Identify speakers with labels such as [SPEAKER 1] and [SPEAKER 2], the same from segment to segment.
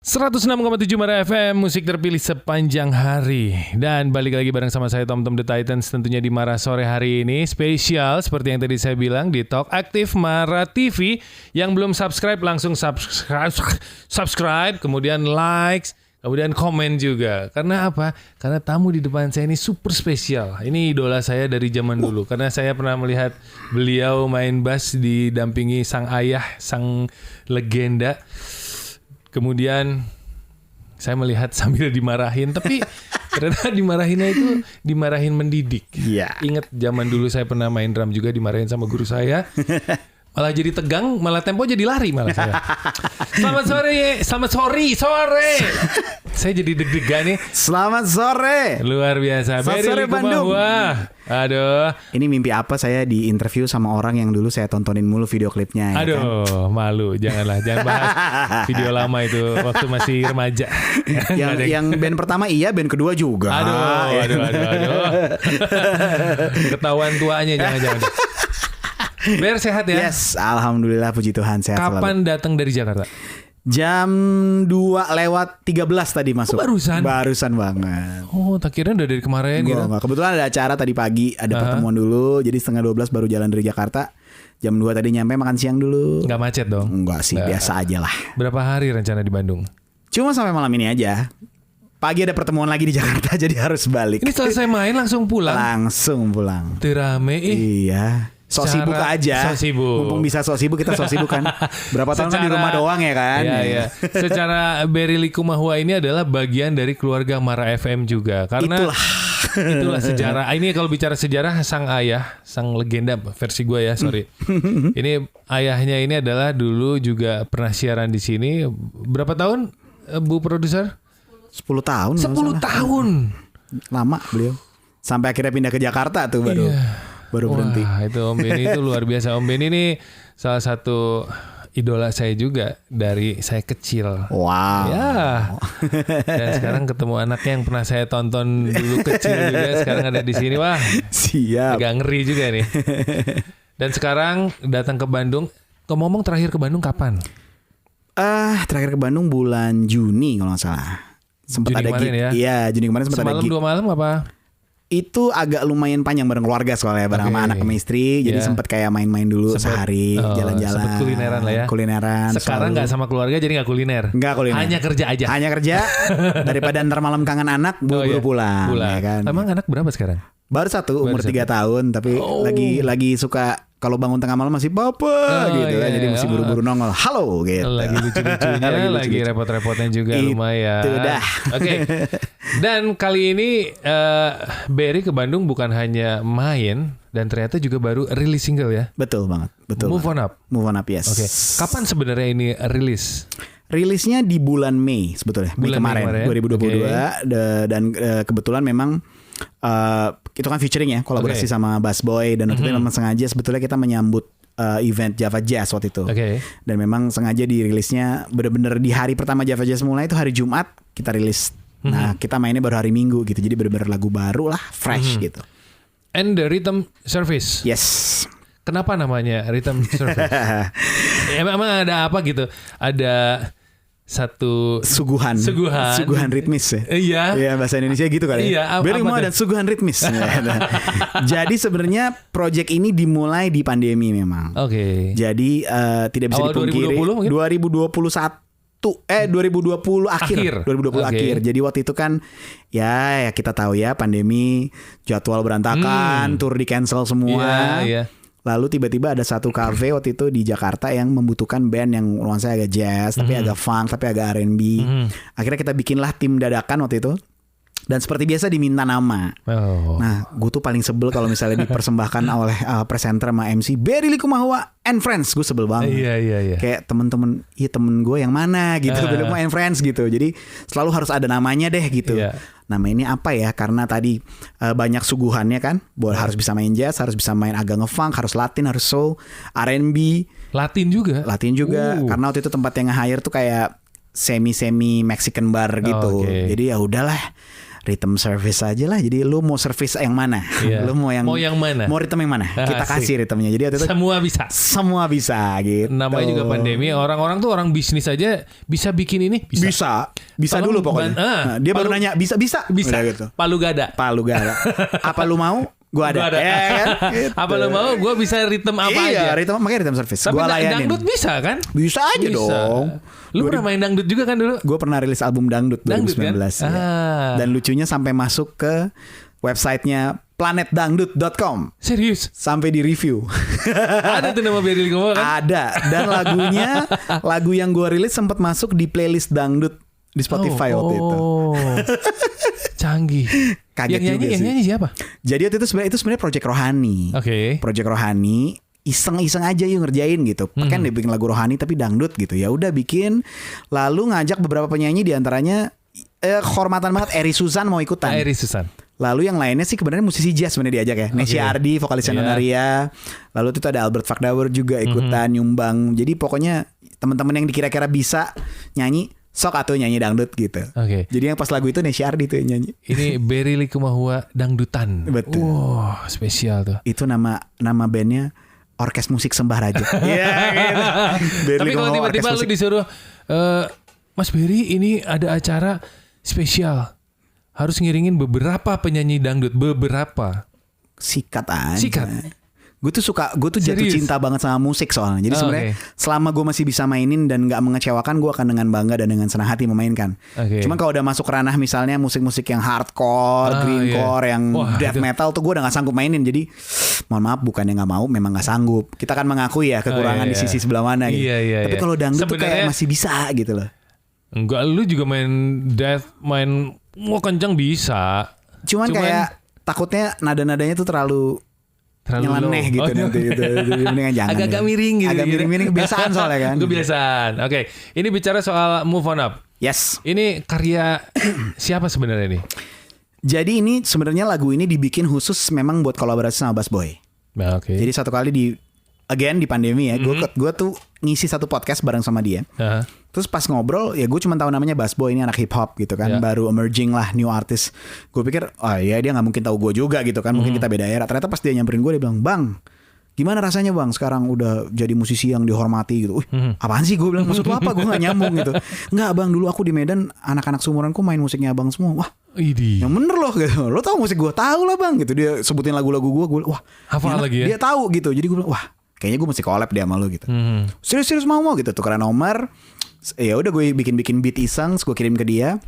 [SPEAKER 1] 106,7 Mara FM, musik terpilih sepanjang hari. Dan balik lagi bareng sama saya Tom The Titans, tentunya di Mara sore hari ini. Spesial seperti yang tadi saya bilang di Talk Aktif Mara TV. Yang belum subscribe langsung subscribe, kemudian likes, kemudian komen juga. Karena apa? Karena tamu di depan saya ini super spesial. Ini idola saya dari zaman dulu. Karena saya pernah melihat beliau main bass didampingi sang ayah, sang legenda. Kemudian saya melihat sambil dimarahin, tapi ternyata dimarahinnya itu dimarahin mendidik.
[SPEAKER 2] Iya.
[SPEAKER 1] Ingat zaman dulu saya pernah main drum juga dimarahin sama guru saya. Malah jadi tegang, malah tempo jadi lari malah saya. Selamat sore. Saya jadi deg-degan nih.
[SPEAKER 2] Selamat sore.
[SPEAKER 1] Luar biasa.
[SPEAKER 2] Selamat sore Bandung.
[SPEAKER 1] Aduh.
[SPEAKER 2] Ini mimpi apa saya di interview sama orang yang dulu saya tontonin mulu video klipnya.
[SPEAKER 1] Aduh,
[SPEAKER 2] ya kan?
[SPEAKER 1] malu. Jangan bahas video lama itu waktu masih remaja.
[SPEAKER 2] yang band pertama iya, band kedua juga.
[SPEAKER 1] Aduh. Ketahuan tuanya jangan. Ber sehat ya?
[SPEAKER 2] Yes, alhamdulillah puji Tuhan sehat.
[SPEAKER 1] Kapan datang dari Jakarta?
[SPEAKER 2] Jam 2:13 tadi masuk. Barusan banget.
[SPEAKER 1] Oh, tak kira udah dari kemarin gitu.
[SPEAKER 2] Enggak. Kebetulan ada acara tadi pagi, ada pertemuan dulu. Jadi 11:30 baru jalan dari Jakarta. Jam 2 tadi nyampe, makan siang dulu.
[SPEAKER 1] Enggak macet dong?
[SPEAKER 2] Enggak sih, biasa aja lah.
[SPEAKER 1] Berapa hari rencana di Bandung?
[SPEAKER 2] Cuma sampai malam ini aja. Pagi ada pertemuan lagi di Jakarta jadi harus balik.
[SPEAKER 1] Ini selesai main langsung pulang?
[SPEAKER 2] Langsung pulang.
[SPEAKER 1] Terame
[SPEAKER 2] Iya. Sok sibuk aja. Mumpung bisa sok sibuk, kita sok sibuk kan. Berapa tahun kan di rumah doang ya kan.
[SPEAKER 1] Iya. Secara Berry Likumahua ini adalah bagian dari keluarga Mara FM juga. Karena itulah sejarah. Ini kalau bicara sejarah, sang ayah, sang legenda versi gue ya, sorry. Ini ayahnya ini adalah dulu juga pernah siaran di sini. Berapa tahun Bu Produser?
[SPEAKER 2] 10 tahun.
[SPEAKER 1] 10 tahun.
[SPEAKER 2] Lama beliau. Sampai akhirnya pindah ke Jakarta tuh baru.
[SPEAKER 1] Iya.
[SPEAKER 2] Baru berhenti.
[SPEAKER 1] Wah, itu Om Benny itu luar biasa. Om Benny ini salah satu idola saya juga dari saya kecil.
[SPEAKER 2] Wow.
[SPEAKER 1] Ya. Dan sekarang ketemu anaknya yang pernah saya tonton dulu kecil juga, sekarang ada di sini. Wah.
[SPEAKER 2] Siap.
[SPEAKER 1] Agak ngeri juga nih. Dan sekarang datang ke Bandung. Ngomong terakhir ke Bandung kapan?
[SPEAKER 2] Terakhir ke Bandung bulan Juni kalau nggak salah. Sempat ada gig. Ya? Iya, Juni kemarin sempat ada gig.
[SPEAKER 1] Semalam 2 malam apa?
[SPEAKER 2] Itu agak lumayan panjang bareng keluarga soalnya, bareng sama anak sama istri. Jadi sempat kayak main-main dulu sehari, jalan-jalan.
[SPEAKER 1] Sempat kulineran lah ya.
[SPEAKER 2] Kulineran.
[SPEAKER 1] Sekarang nggak sama keluarga jadi nggak kuliner.
[SPEAKER 2] Nggak kuliner.
[SPEAKER 1] Hanya kerja aja.
[SPEAKER 2] Hanya kerja. Daripada ntar malam kangen anak, buru-buru pulang. Ya kan?
[SPEAKER 1] Emang anak berapa sekarang?
[SPEAKER 2] Baru 1, umur 3 tahun. Tapi lagi suka kalau bangun tengah malam masih papa gitu kan. Jadi mesti buru-buru nongol. Halo gitu.
[SPEAKER 1] Lagi lucu-lucunya, lagi repot-repotnya juga lumayan.
[SPEAKER 2] Itu dah.
[SPEAKER 1] Oke. Dan kali ini Berry ke Bandung bukan hanya main, dan ternyata juga baru rilis single ya.
[SPEAKER 2] Betul banget.
[SPEAKER 1] Move on Up.
[SPEAKER 2] Move on Up, yes.
[SPEAKER 1] Oke. Kapan sebenarnya ini rilis?
[SPEAKER 2] Rilisnya di bulan Mei sebetulnya. Mei kemarin 2022. Dan kebetulan memang itu kan featuring ya, kolaborasi sama Bass Boy. Dan waktu itu memang sengaja sebetulnya kita menyambut event Java Jazz waktu itu. Dan memang sengaja dirilisnya benar-benar di hari pertama Java Jazz mulai, itu hari Jumat kita rilis. Nah kita mainnya baru hari Minggu gitu. Jadi benar-benar lagu baru lah, fresh gitu.
[SPEAKER 1] And the Rhythm Service.
[SPEAKER 2] Yes.
[SPEAKER 1] Kenapa namanya Rhythm Service? Emang ada apa gitu? Ada satu
[SPEAKER 2] suguhan ritmis ya. Iya, bahasa Indonesia gitu kali.
[SPEAKER 1] Iya,
[SPEAKER 2] Berry mau ada suguhan ritmis. Jadi sebenarnya project ini dimulai di pandemi memang.
[SPEAKER 1] Oke.
[SPEAKER 2] Jadi tidak bisa dipungkiri 2020 akhir. Jadi waktu itu kan ya kita tahu ya, pandemi, jadwal berantakan, tour di cancel semua. Iya. Lalu tiba-tiba ada satu cafe waktu itu di Jakarta yang membutuhkan band yang nuansanya agak jazz, tapi agak funk, tapi agak R&B. Akhirnya kita bikinlah tim dadakan waktu itu. Dan seperti biasa diminta nama. Nah, gue tuh paling sebel kalau misalnya dipersembahkan oleh presenter sama MC Berry Likumahua and Friends. Gue sebel banget.
[SPEAKER 1] Iya.
[SPEAKER 2] Kayak temen gue yang mana gitu, Berry Likumahua and Friends gitu. Jadi selalu harus ada namanya deh gitu. Nama ini apa ya? Karena tadi banyak suguhannya kan. Harus bisa main jazz, harus bisa main agak ngefunk, harus Latin, harus soul, R&B.
[SPEAKER 1] Latin juga.
[SPEAKER 2] Karena waktu itu tempat yang nge-hire tuh kayak semi Mexican bar gitu. Jadi ya udahlah. rhythm service aja lah. Jadi lu mau service yang mana? Lu mau yang
[SPEAKER 1] mana?
[SPEAKER 2] Mau rhythm yang mana? Kita kasih rhythmnya. Jadi waktu itu semua bisa gitu.
[SPEAKER 1] Namanya juga pandemi, orang-orang tuh orang bisnis aja bisa bikin ini.
[SPEAKER 2] Bisa dulu pokoknya. Dia baru nanya bisa gitu.
[SPEAKER 1] Palu gada.
[SPEAKER 2] Apa lu mau? Gua ada. Ya, kan? Gitu.
[SPEAKER 1] Apa lo mau? Gua bisa rhythm apa aja.
[SPEAKER 2] Iya, makanya rhythm service.
[SPEAKER 1] Tapi
[SPEAKER 2] gua layanin.
[SPEAKER 1] Dangdut bisa kan?
[SPEAKER 2] Bisa aja dong.
[SPEAKER 1] Lu pernah main dangdut juga kan dulu?
[SPEAKER 2] Gue pernah rilis album dangdut 2019
[SPEAKER 1] kan?
[SPEAKER 2] Dan lucunya sampai masuk ke websitenya planetdangdut.com.
[SPEAKER 1] Serius?
[SPEAKER 2] Sampai di review.
[SPEAKER 1] Ada tuh nama Berry Likumahuwa kan?
[SPEAKER 2] Ada. Dan lagu yang gue rilis sempat masuk di playlist dangdut di Spotify waktu itu.
[SPEAKER 1] Canggih.
[SPEAKER 2] Kaget
[SPEAKER 1] yang nyanyi siapa?
[SPEAKER 2] Jadi waktu itu sebenarnya project rohani. Project rohani, iseng-iseng aja yuk ngerjain gitu. Kan dia bikin lagu rohani tapi dangdut gitu. Ya udah bikin, lalu ngajak beberapa penyanyi, diantaranya kehormatan banget Eri Suzan mau ikutan.
[SPEAKER 1] Eri Suzan.
[SPEAKER 2] Lalu yang lainnya sih kebenarnya musisi jazz sebenarnya diajak ya. Nesya Ardi, vokalisnya Nonaria. Lalu itu ada Albert Fakdawer juga ikutan nyumbang. Jadi pokoknya teman-teman yang dikira-kira bisa nyanyi, sok atau nyanyi dangdut gitu. Jadi yang pas lagu itu Nesya Ardi tuh yang nyanyi.
[SPEAKER 1] Ini Berry Likumahuwa dangdutan.
[SPEAKER 2] Betul.
[SPEAKER 1] Wow, spesial tuh.
[SPEAKER 2] Itu nama bandnya Orkes Musik Sembah Raja. Iya gitu.
[SPEAKER 1] Tapi kalau tiba-tiba lu disuruh Mas Berry ini ada acara spesial, harus ngiringin beberapa penyanyi dangdut,
[SPEAKER 2] sikat aja. Gue tuh jatuh cinta banget sama musik soalnya. Jadi sebenarnya selama gue masih bisa mainin dan gak mengecewakan, gue akan dengan bangga dan dengan senang hati memainkan. Cuman kalau udah masuk ranah misalnya musik-musik yang hardcore, greencore, yang death metal tuh gue udah gak sanggup mainin. Jadi mohon maaf, bukannya gak mau, memang gak sanggup. Kita kan mengakui ya kekurangan di sisi sebelah mana gitu. Tapi kalau dangdut tuh kayak masih bisa gitu loh.
[SPEAKER 1] Enggak, lu juga main death, main mau kencang bisa. Cuman
[SPEAKER 2] kayak takutnya nada-nadanya tuh terlalu nyeleneh gitu nanti gitu.
[SPEAKER 1] Agak miring gitu.
[SPEAKER 2] Agak miring kebiasaan soalnya kan.
[SPEAKER 1] Kebiasaan. Oke. Ini bicara soal Move On Up.
[SPEAKER 2] Yes.
[SPEAKER 1] Ini karya siapa sebenarnya ini?
[SPEAKER 2] Jadi ini sebenarnya lagu ini dibikin khusus memang buat kolaborasi sama Bass Boy. Jadi satu kali di pandemi ya, gue tuh ngisi satu podcast bareng sama dia. Terus pas ngobrol ya gue cuma tahu namanya Bass Boy, ini anak hip hop gitu kan, baru emerging lah, new artist. Gue pikir ya dia nggak mungkin tahu gue juga gitu kan, mungkin kita beda era. Ternyata pas dia nyamperin gue, dia bilang, "Bang, gimana rasanya bang sekarang udah jadi musisi yang dihormati gitu?" Apaan sih, gue bilang, maksud lu apa? Gue nggak nyambung gitu. "Nggak bang, dulu aku di Medan anak-anak seumuranku main musiknya abang semua." Wah, yang bener loh gitu. "Lo tahu musik gue?" "Tahu lah bang," gitu. Dia sebutin lagu-lagu gue, wah
[SPEAKER 1] hafal lagi ya?
[SPEAKER 2] Dia tahu gitu. Jadi gue bilang, wah kayaknya gue mesti collab dia sama lo gitu. Serius mau gitu, tukeran nomor. Ya udah gue bikin beat iseng, gue kirim ke dia.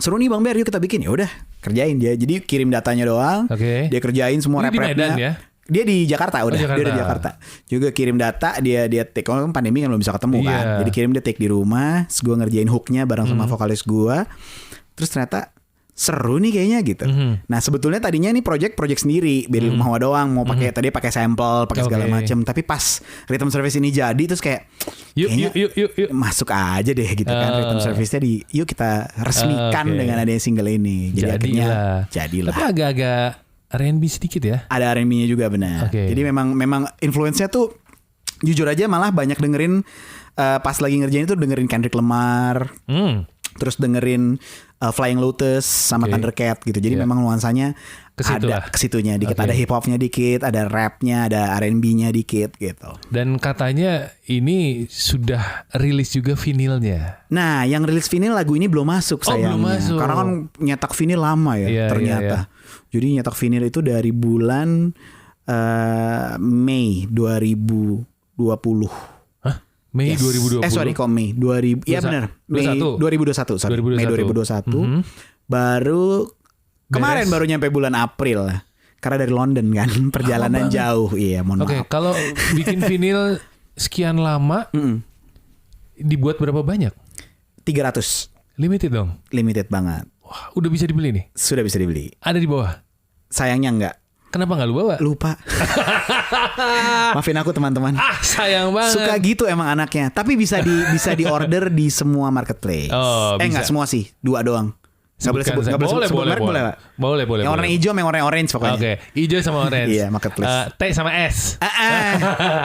[SPEAKER 2] "Seru nih Bang Ber, yuk kita bikin." Ya udah, kerjain dia. Jadi kirim datanya doang. Dia kerjain semua rap-rapnya.
[SPEAKER 1] Ya?
[SPEAKER 2] Dia di Jakarta udah. Dia di Jakarta. Juga kirim data, dia take. Kalau pandemi kan belum bisa ketemu kan. Jadi kirim dia take di rumah. Terus gue ngerjain hooknya bareng sama vokalis gue. Terus ternyata seru nih kayaknya gitu. Nah sebetulnya tadinya ini project sendiri, Berry Likumahuwa doang, mau pakai tadi pakai sampel, pakai segala macam. Tapi pas rhythm service ini jadi, terus kayak
[SPEAKER 1] yuk
[SPEAKER 2] masuk aja deh gitu kan, rhythm service-nya yuk kita resmikan dengan adanya single ini. Jadi akhirnya jadilah.
[SPEAKER 1] Tapi agak-agak R&B sedikit ya.
[SPEAKER 2] Ada R&B-nya juga benar. Jadi memang influence-nya tuh jujur aja malah banyak dengerin pas lagi ngerjain itu, dengerin Kendrick Lamar. Terus dengerin Flying Lotus sama Thundercat gitu. Jadi memang nuansanya ada kesitunya dikit. Ada hip hopnya dikit, ada rapnya, ada R&B-nya dikit gitu.
[SPEAKER 1] Dan katanya ini sudah rilis juga vinilnya.
[SPEAKER 2] Nah yang rilis vinil lagu ini belum masuk sayangnya.
[SPEAKER 1] Belum masuk.
[SPEAKER 2] Karena kan nyetak vinil lama ya ternyata. Jadi nyetak vinil itu dari bulan Mei 2020.
[SPEAKER 1] Mei 2020.
[SPEAKER 2] Kok Mei 2000. Iya benar. Mei 2021. Mei 2021. Baru kemarin baru nyampe bulan April. Karena dari London kan, perjalanan jauh. Iya, mohon maaf.
[SPEAKER 1] Kalau bikin vinil sekian lama, dibuat berapa banyak?
[SPEAKER 2] 300.
[SPEAKER 1] Limited dong.
[SPEAKER 2] Limited banget.
[SPEAKER 1] Wah, udah bisa dibeli nih?
[SPEAKER 2] Sudah bisa dibeli.
[SPEAKER 1] Ada di bawah?
[SPEAKER 2] Sayangnya enggak.
[SPEAKER 1] Kenapa gak lu bawa?
[SPEAKER 2] Lupa. Maafin aku teman-teman.
[SPEAKER 1] Sayang banget.
[SPEAKER 2] Suka gitu emang anaknya. Tapi bisa di order di semua marketplace.
[SPEAKER 1] Bisa.
[SPEAKER 2] Enggak semua sih, 2 doang.
[SPEAKER 1] Sebutkan
[SPEAKER 2] Nggak boleh sebut merek boleh.
[SPEAKER 1] Boleh.
[SPEAKER 2] Yang warna hijau, yang warna orange pokoknya.
[SPEAKER 1] Oke, hijau sama orange.
[SPEAKER 2] Iya, marketplace.
[SPEAKER 1] T sama S.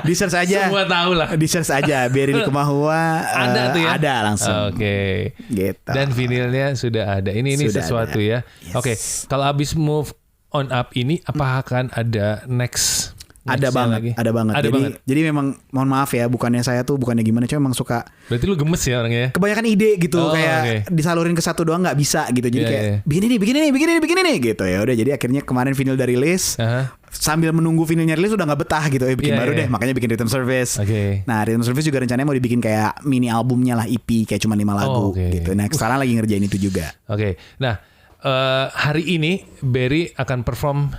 [SPEAKER 2] Di search aja.
[SPEAKER 1] Semua tahu lah.
[SPEAKER 2] Di search aja Berry Likumahua.
[SPEAKER 1] Ada tuh ya.
[SPEAKER 2] Ada langsung.
[SPEAKER 1] Oke.
[SPEAKER 2] Gitu.
[SPEAKER 1] Dan vinilnya sudah ada. Ini
[SPEAKER 2] Sudah
[SPEAKER 1] sesuatu
[SPEAKER 2] ada.
[SPEAKER 1] ya.
[SPEAKER 2] Yes.
[SPEAKER 1] Oke, kalau abis move on up ini, apa akan ada next?
[SPEAKER 2] Ada banget. Jadi memang mohon maaf ya, bukannya gimana, cuma emang suka.
[SPEAKER 1] Berarti lu gemes ya orangnya?
[SPEAKER 2] Kebanyakan ide gitu, kayak disalurin ke satu doang nggak bisa gitu. Jadi kayak begini nih gitu ya. Udah, jadi akhirnya kemarin vinyl udah rilis. Sambil menunggu vinylnya rilis udah nggak betah gitu. Bikin baru deh, makanya bikin Rhythm Service. Nah, Rhythm Service juga rencananya mau dibikin kayak mini albumnya lah, EP kayak cuma 5 lagu gitu. Nah, sekarang lagi ngerjain itu juga.
[SPEAKER 1] Nah, hari ini Berry akan perform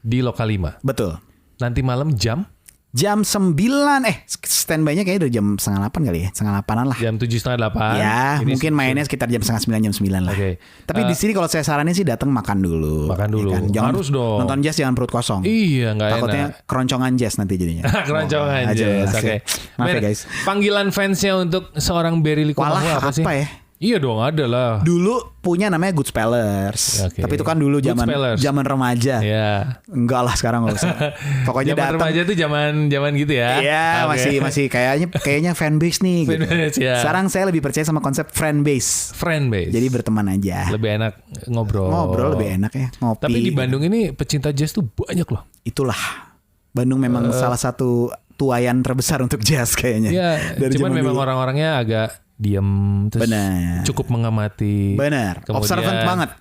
[SPEAKER 1] di Lokal 5.
[SPEAKER 2] Betul.
[SPEAKER 1] Nanti malam jam
[SPEAKER 2] 9 standby-nya kayaknya udah jam 7:30 kali ya, 7:30 lah.
[SPEAKER 1] Jam 7:30.
[SPEAKER 2] Ya, ini mungkin mainnya sekitar jam 8:30 jam 9 lah. Tapi di sini kalau saya saranin sih datang makan dulu. Ya kan?
[SPEAKER 1] Harus dong.
[SPEAKER 2] Nonton jazz jangan perut kosong.
[SPEAKER 1] Iya, nggak enak.
[SPEAKER 2] Takutnya keroncongan jazz nanti jadinya.
[SPEAKER 1] Keroncongan jazz.
[SPEAKER 2] Maaf ya guys.
[SPEAKER 1] Panggilan fansnya untuk seorang Berry Likumahua apa sih?
[SPEAKER 2] Ya?
[SPEAKER 1] Iya dong, ada lah.
[SPEAKER 2] Dulu punya namanya Good Spellers. Tapi itu kan dulu zaman remaja. Enggak lah sekarang enggak usah. Pokoknya
[SPEAKER 1] zaman remaja tuh zaman gitu ya.
[SPEAKER 2] Iya, masih kayaknya fanbase nih gitu. Sekarang saya lebih percaya sama konsep friendbase. Jadi berteman aja.
[SPEAKER 1] Lebih enak ngobrol
[SPEAKER 2] lebih enak ya, ngopi.
[SPEAKER 1] Tapi di Bandung ini pecinta jazz tuh banyak loh.
[SPEAKER 2] Itulah. Bandung memang salah satu tuayan terbesar untuk jazz kayaknya.
[SPEAKER 1] Iya, cuman memang orang-orangnya agak diam, terus cukup mengamati.
[SPEAKER 2] Benar. Observant banget.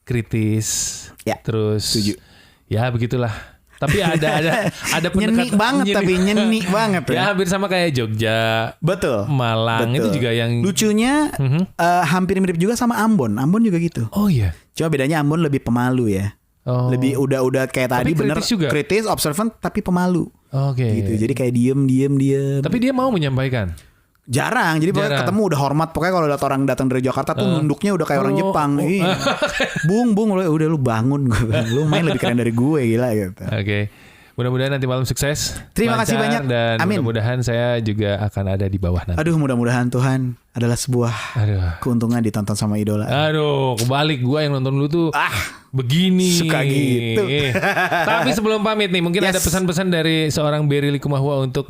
[SPEAKER 1] Kritis.
[SPEAKER 2] Ya.
[SPEAKER 1] Terus.
[SPEAKER 2] Setuju.
[SPEAKER 1] Ya begitulah. Tapi ada
[SPEAKER 2] nyeni banget banget
[SPEAKER 1] ya. Hampir sama kayak Jogja.
[SPEAKER 2] Betul.
[SPEAKER 1] Malang itu juga yang
[SPEAKER 2] lucunya hampir mirip juga sama Ambon. Ambon juga gitu.
[SPEAKER 1] Oh iya.
[SPEAKER 2] Cuma bedanya Ambon lebih pemalu ya. Lebih udah kayak tadi bener kritis, observant tapi pemalu. Gitu. Jadi kayak diem.
[SPEAKER 1] Tapi dia mau menyampaikan.
[SPEAKER 2] Jarang, jadi pokoknya ketemu udah hormat. Pokoknya kalau orang datang dari Jakarta tuh nunduknya udah kayak orang Jepang. Bung, udah lu bangun, lu main lebih keren dari gue, gila gitu.
[SPEAKER 1] Mudah-mudahan nanti malam sukses.
[SPEAKER 2] Terima kasih banyak.
[SPEAKER 1] Dan
[SPEAKER 2] amin.
[SPEAKER 1] Mudah-mudahan saya juga akan ada di bawah nanti.
[SPEAKER 2] Aduh, mudah-mudahan Tuhan adalah sebuah keuntungan ditonton sama idola.
[SPEAKER 1] Aduh, kebalik, gue yang nonton lu tuh begini.
[SPEAKER 2] Suka gitu.
[SPEAKER 1] Tapi sebelum pamit nih, mungkin ada pesan-pesan dari seorang Berry Likumahua untuk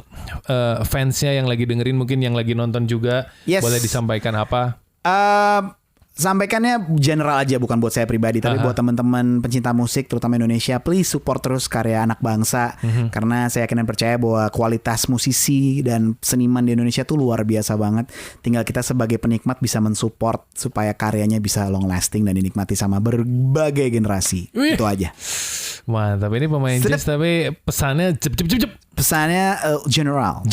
[SPEAKER 1] fansnya yang lagi dengerin, mungkin yang lagi nonton juga. Boleh disampaikan apa?
[SPEAKER 2] Sampaikannya general aja, bukan buat saya pribadi, tapi buat teman-teman pencinta musik terutama Indonesia, please support terus karya anak bangsa. Karena saya yakin dan percaya bahwa kualitas musisi dan seniman di Indonesia tuh luar biasa banget. Tinggal kita sebagai penikmat bisa mensupport supaya karyanya bisa long lasting dan dinikmati sama berbagai generasi. Itu aja.
[SPEAKER 1] Mantap, ini pemain jazz tapi pesannya cep.
[SPEAKER 2] Pesannya general.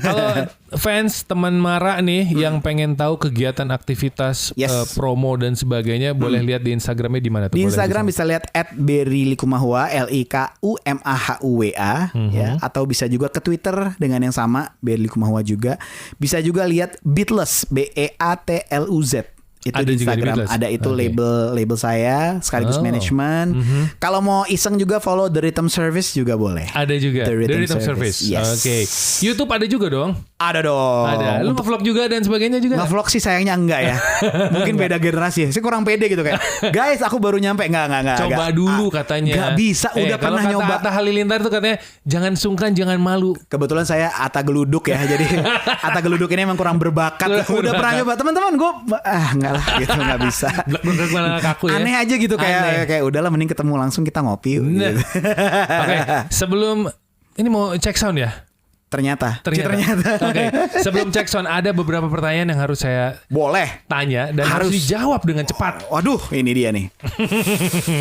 [SPEAKER 1] Kalau fans teman Mara nih yang pengen tahu kegiatan aktivitas promo dan sebagainya, boleh lihat di Instagramnya di mana tuh?
[SPEAKER 2] Di Instagram bisa lihat @berrylikumahua LIKUMAHUWA ya, atau bisa juga ke Twitter dengan yang sama Berry Likumahua juga. Bisa juga lihat Beatless BEATLUZ. Itu ada di Instagram, ada itu label saya sekaligus manajemen. Kalau mau iseng juga follow The Rhythm Service juga boleh.
[SPEAKER 1] Ada juga The Rhythm Service.
[SPEAKER 2] Yes.
[SPEAKER 1] YouTube ada juga dong.
[SPEAKER 2] Ada dong.
[SPEAKER 1] Ada. Lu nge-vlog juga dan sebagainya juga.
[SPEAKER 2] Nge-vlog sih sayangnya enggak ya. Mungkin beda generasi. Saya kurang pede gitu kayak. Guys, aku baru nyampe. Enggak.
[SPEAKER 1] Coba dulu katanya.
[SPEAKER 2] Enggak bisa. Udah pernah nyoba.
[SPEAKER 1] Atta Halilintar tuh katanya jangan sungkan, jangan malu.
[SPEAKER 2] Kebetulan saya Atta Geluduk ya. Jadi Atta Geluduk ini emang kurang berbakat. Udah pernah nyoba. Teman-teman gue enggak lah gitu, enggak bisa.
[SPEAKER 1] Kaku ya.
[SPEAKER 2] Aneh aja gitu kayak udahlah mending ketemu langsung kita ngopi. Gitu.
[SPEAKER 1] Oke, sebelum ini mau cek sound ya? Ternyata. Oke. Sebelum cek sound ada beberapa pertanyaan yang harus saya tanya dan harus dijawab dengan cepat.
[SPEAKER 2] Waduh, ini dia nih.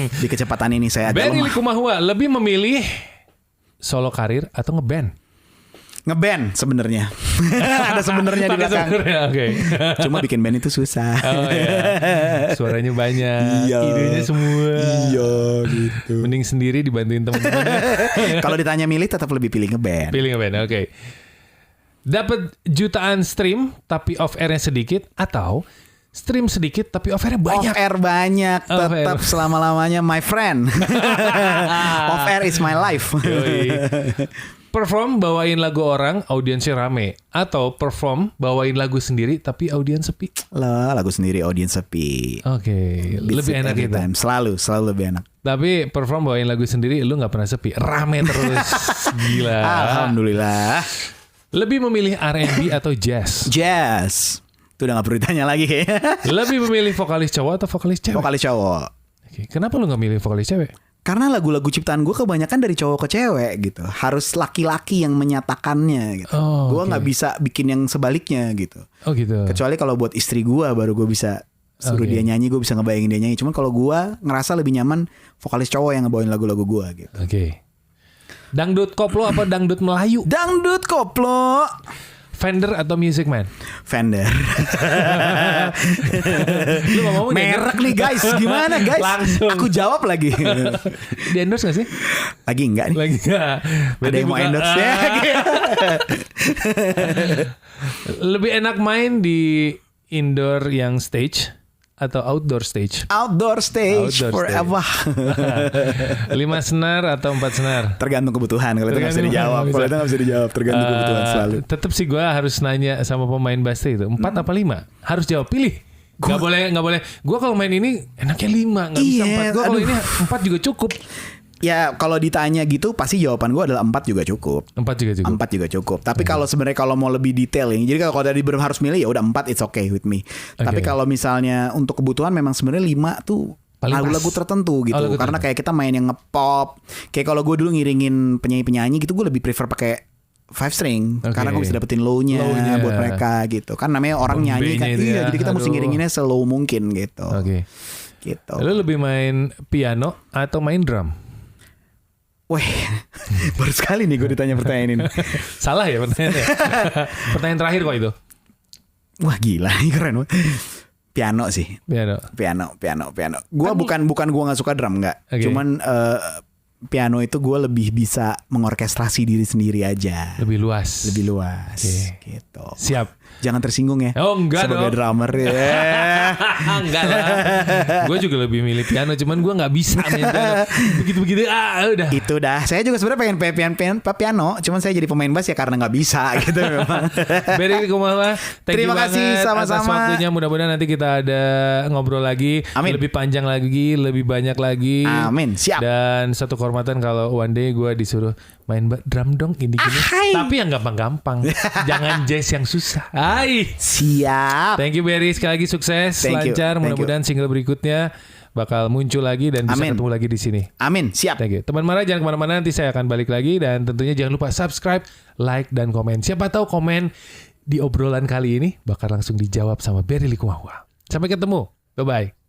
[SPEAKER 2] Di kecepatan ini saya agak
[SPEAKER 1] Berry
[SPEAKER 2] lemah.
[SPEAKER 1] Likumahua lebih memilih solo karir atau ngeband?
[SPEAKER 2] Ngeband sebenarnya. Ada sebenarnya di belakang. Cuma bikin band itu susah.
[SPEAKER 1] Suaranya banyak, idenya semua.
[SPEAKER 2] Iya gitu.
[SPEAKER 1] Mending sendiri dibantuin teman-teman.
[SPEAKER 2] Kalau ditanya milih tetap lebih pilih ngeband.
[SPEAKER 1] Oke. Dapat jutaan stream tapi off airnya sedikit, atau stream sedikit tapi off airnya banyak?
[SPEAKER 2] Off air banyak, tetap selama-lamanya my friend. Off air is my life.
[SPEAKER 1] Perform bawain lagu orang, audiensnya rame. Atau perform bawain lagu sendiri tapi audiens sepi.
[SPEAKER 2] Lah, lagu sendiri audiens sepi.
[SPEAKER 1] Oke, lebih enak itu.
[SPEAKER 2] Selalu lebih enak.
[SPEAKER 1] Tapi perform bawain lagu sendiri lu gak pernah sepi. Rame terus. Gila.
[SPEAKER 2] Alhamdulillah.
[SPEAKER 1] Lebih memilih R&B atau jazz?
[SPEAKER 2] Jazz. Itu udah gak perlu ditanya lagi kayaknya.
[SPEAKER 1] Lebih memilih vokalis cowok atau vokalis cewek?
[SPEAKER 2] Vokalis cowok.
[SPEAKER 1] Oke, kenapa lu gak milih vokalis cewek?
[SPEAKER 2] Karena lagu-lagu ciptaan gue kebanyakan dari cowok ke cewek gitu. Harus laki-laki yang menyatakannya gitu. Gue gak bisa bikin yang sebaliknya gitu.
[SPEAKER 1] Oh gitu.
[SPEAKER 2] Kecuali kalau buat istri gue baru gue bisa suruh dia nyanyi, gue bisa ngebayangin dia nyanyi. Cuman kalau gue ngerasa lebih nyaman vokalis cowok yang ngebawain lagu-lagu gue gitu.
[SPEAKER 1] Oke. Dangdut koplo apa dangdut Melayu?
[SPEAKER 2] Dangdut koplo.
[SPEAKER 1] Fender atau Music Man?
[SPEAKER 2] Fender.
[SPEAKER 1] Lu gak mau
[SPEAKER 2] merek nih guys, gimana guys?
[SPEAKER 1] Langsung.
[SPEAKER 2] Aku jawab lagi.
[SPEAKER 1] Di endorse gak sih?
[SPEAKER 2] Lagi enggak nih?
[SPEAKER 1] Lagi enggak.
[SPEAKER 2] Ada yang mau endorse ya?
[SPEAKER 1] Lebih enak main di indoor yang stage atau outdoor stage?
[SPEAKER 2] Outdoor stage forever.
[SPEAKER 1] 5 senar atau 4 senar?
[SPEAKER 2] Tergantung kebutuhan. Kalau itu gak bisa dijawab. Kalau itu gak bisa dijawab. Tergantung kebutuhan selalu.
[SPEAKER 1] Tetap sih gue harus nanya sama pemain bass itu 4 apa 5? Harus jawab, pilih. Gak boleh. Gue kalau main ini enaknya 5, gak bisa 4. Gue kalau ini 4 juga cukup.
[SPEAKER 2] Ya kalau ditanya gitu pasti jawaban gue adalah 4 juga cukup.
[SPEAKER 1] 4 juga cukup.
[SPEAKER 2] Tapi kalau sebenarnya kalau mau lebih detail ini, jadi kalau tadi belum harus milih ya udah 4 it's okay with me. Tapi kalau misalnya untuk kebutuhan memang sebenarnya 5 tuh lagu-lagu tertentu gitu. Karena kayak kita main yang ngepop. Kayak kalau gue dulu ngiringin penyanyi-penyanyi gitu, gue lebih prefer pakai 5 string karena gue bisa dapetin low-nya buat mereka gitu. Kan namanya orang nyanyi kan. Iya, jadi kita mesti ngiringinnya slow mungkin gitu. Gitu.
[SPEAKER 1] Lu lebih main piano atau main drum?
[SPEAKER 2] Weh, baru sekali nih gue ditanya pertanyaan ini.
[SPEAKER 1] Salah ya pertanyaannya? Pertanyaan terakhir kok itu.
[SPEAKER 2] Wah gila, keren banget. Piano sih. Piano. Gue bukan gue nggak suka drum nggak. Cuman piano itu gue lebih bisa mengorkestrasi diri sendiri aja.
[SPEAKER 1] Lebih luas.
[SPEAKER 2] Gitu.
[SPEAKER 1] Siap.
[SPEAKER 2] Jangan tersinggung ya.
[SPEAKER 1] Oh enggak
[SPEAKER 2] sebagai
[SPEAKER 1] dong.
[SPEAKER 2] drummer ya.
[SPEAKER 1] Enggak lah. Gue juga lebih milih piano. Cuman gue gak bisa main piano. Begitu-begitu udah.
[SPEAKER 2] Itu dah. Saya juga sebenarnya pengen piano. Cuman saya jadi pemain bass ya karena gak bisa gitu memang.
[SPEAKER 1] Beri Kumawa,
[SPEAKER 2] terima kasih sama-sama.
[SPEAKER 1] Atas waktunya. Mudah-mudahan nanti kita ada ngobrol lagi.
[SPEAKER 2] Amin.
[SPEAKER 1] Lebih panjang lagi. Lebih banyak lagi.
[SPEAKER 2] Amin. Siap.
[SPEAKER 1] Dan satu kehormatan kalau one day gue disuruh main drum dong gini-gini. Tapi yang gampang-gampang. Jangan jazz yang susah. Hai.
[SPEAKER 2] Siap.
[SPEAKER 1] Thank you Berry, sekali lagi sukses, lancar. Mudah-mudahan single berikutnya bakal muncul lagi dan bisa ketemu lagi di sini.
[SPEAKER 2] Amin. Siap.
[SPEAKER 1] Thank you. Teman Mara jangan kemana-mana, nanti saya akan balik lagi dan tentunya jangan lupa subscribe, like dan komen. Siapa tahu komen di obrolan kali ini bakal langsung dijawab sama Berry Likumahua. Sampai ketemu. Bye bye.